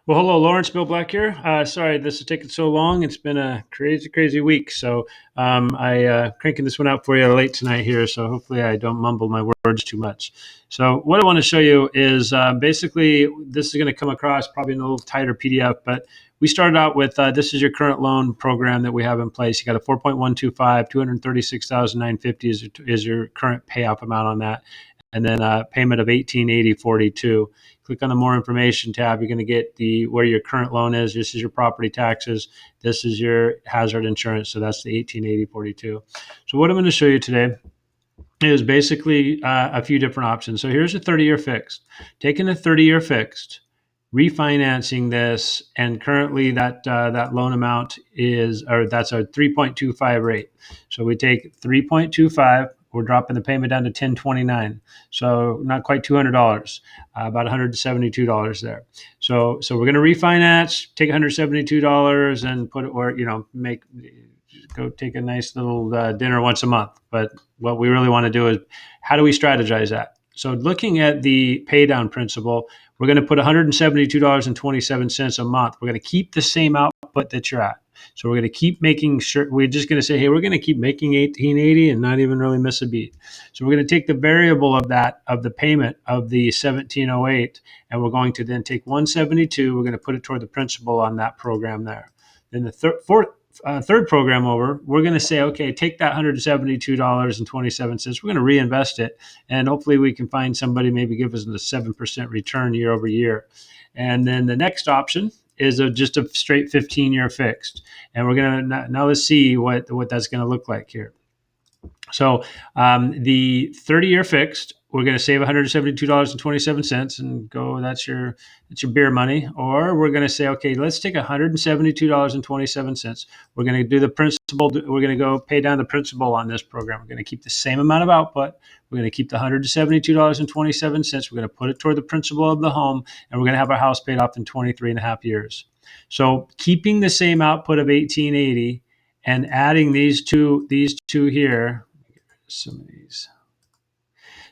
Well, hello, Lawrence. Bill Black here. Sorry, this is taking so long. It's been a crazy, crazy week. So I cranking this one out for you late tonight here. So hopefully I don't mumble my words too much. So what I want to show you is basically this is going to come across probably in a little tighter PDF, but we started out with this is your current loan program that we have in place. You got a 4.125, 236,950 is your current payoff amount on that, and then a payment of 1880.42. Click on the more information tab. You're going to get the where your current loan is. This is your property taxes. This is your hazard insurance. So that's the 1880.42. So what I'm going to show you today is basically a few different options. So here's a 30-year fixed. Taking a 30-year fixed, refinancing this, and currently that loan amount is, or that's a 3.25 rate. So we take 3.25. We're dropping the payment down to 1029, so not quite $200, about $172 there. So we're going to refinance, take $172 and put it where make go take a nice little dinner once a month. But what we really want to do is how do we strategize that? So looking at the pay down principle, we're going to put $172.27 a month. We're going to keep the same output that you're at. So we're going to keep making sure, we're just going to say, hey, we're going to keep making 1880 and not even really miss a beat. So we're going to take the variable of that, of the payment of the 1708, and we're going to then take 172, we're going to put it toward the principal on that program there. Then the third program over, we're going to say, okay, take that $172.27. We're going to reinvest it, and hopefully we can find somebody maybe give us a 7% return year over year. And then the next option is just a straight 15-year fixed. And we're going to now let's see what that's going to look like here. So the 30-year fixed, we're going to save $172.27 and go. That's your beer money. Or we're going to say, okay, let's take $172.27. We're going to do the principal. We're going to go pay down the principal on this program. We're going to keep the same amount of output. We're going to keep the $172.27. We're going to put it toward the principal of the home, and we're going to have our house paid off in 23 and a half years. So keeping the same output of 1880 and adding these two here. Some of these.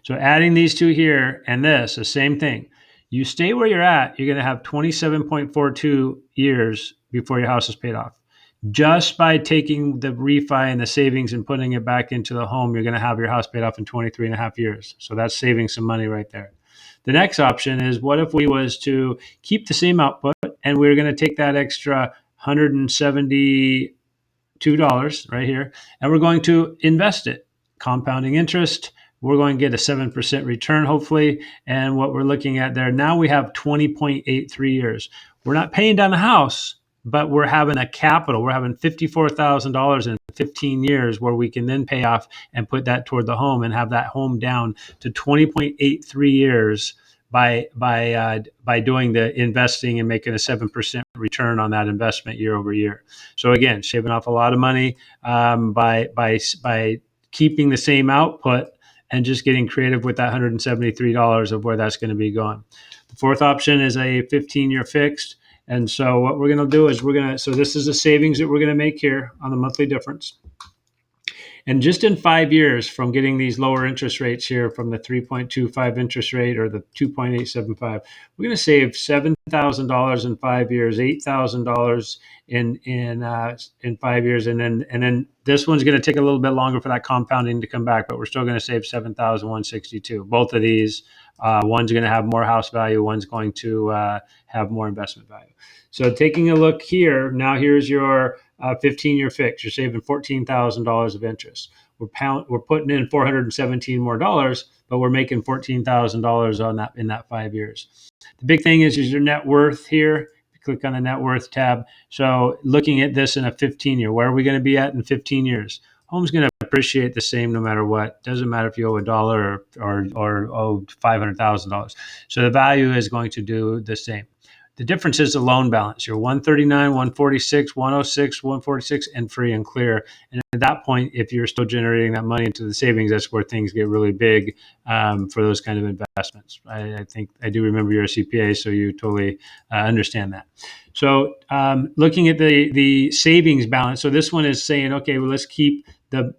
So adding these two here and this, the same thing. You stay where you're at, you're going to have 27.42 years before your house is paid off. Just by taking the refi and the savings and putting it back into the home, you're going to have your house paid off in 23 and a half years. So that's saving some money right there. The next option is, what if we was to keep the same output and we're going to take that extra $172 right here and we're going to invest it. Compounding interest, we're going to get a 7% return, hopefully. And what we're looking at there, now we have 20.83 years. We're not paying down the house, but we're having a capital. We're having $54,000 in 15 years where we can then pay off and put that toward the home and have that home down to 20.83 years by doing the investing and making a 7% return on that investment year over year. So again, shaving off a lot of money by keeping the same output and just getting creative with that $173 of where that's going to be going. The fourth option is a 15-year fixed. And so what we're going to do is so this is the savings that we're going to make here on the monthly difference. And just in 5 years from getting these lower interest rates here from the 3.25 interest rate or the 2.875, we're going to save $7,000 in 5 years, $8,000 in 5 years, and then this one's going to take a little bit longer for that compounding to come back, but we're still going to save $7,162. Both of these, one's going to have more house value, one's going to have more investment value. So taking a look here, now here's your 15-year fix. You're saving $14,000 of interest. We're putting in $417 more dollars, but we're making $14,000 on that in that 5 years. The big thing is your net worth here. Click on the net worth tab. So looking at this in a 15-year, where are we going to be at in 15 years? Home's going to appreciate the same no matter what. Doesn't matter if you owe $1 or owe $500,000. So the value is going to do the same. The difference is the loan balance. You're 139, 146, 106, 146, and free and clear. And at that point, if you're still generating that money into the savings, that's where things get really big for those kind of investments. I think I do remember you're a CPA, so you totally understand that. So looking at the savings balance, so this one is saying, okay, well, let's keep the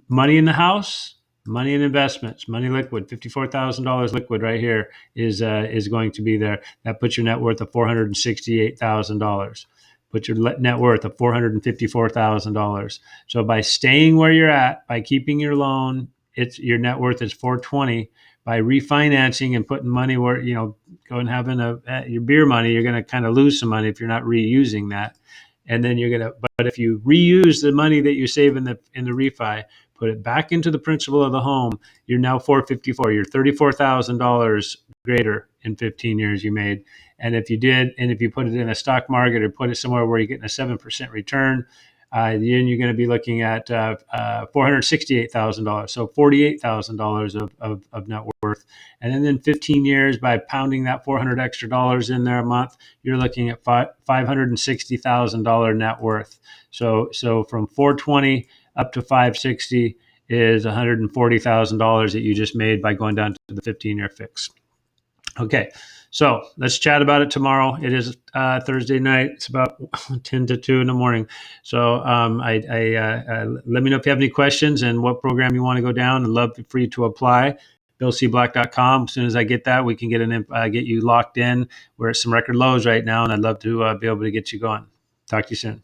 money in the house, Money and investments, money liquid, $54,000 liquid right here is going to be there. That puts your net worth of $468,000. Put your net worth of $454,000. So by staying where you're at, by keeping your loan, it's your net worth is 420. By refinancing and putting money where go and having your beer money, you're going to kind of lose some money if you're not reusing that. And then you're gonna, but if you reuse the money that you save in the refi, put it back into the principal of the home, you're now 454. You're $34,000 greater in 15 years you made. And if you put it in a stock market or put it somewhere where you're getting a 7% return, then you're going to be looking at $468,000. So $48,000 of net worth. And then in 15 years, by pounding that 400 extra dollars in there a month, you're looking at $560,000 net worth. So from 420 up to 560 is $140,000 that you just made by going down to the 15-year fix. Okay, so let's chat about it tomorrow. It is Thursday night. It's about 10 to 2 in the morning. So let me know if you have any questions and what program you want to go down. I'd love for you to apply. BillCBlack.com. As soon as I get that, we can get you locked in. We're at some record lows right now, and I'd love to be able to get you going. Talk to you soon.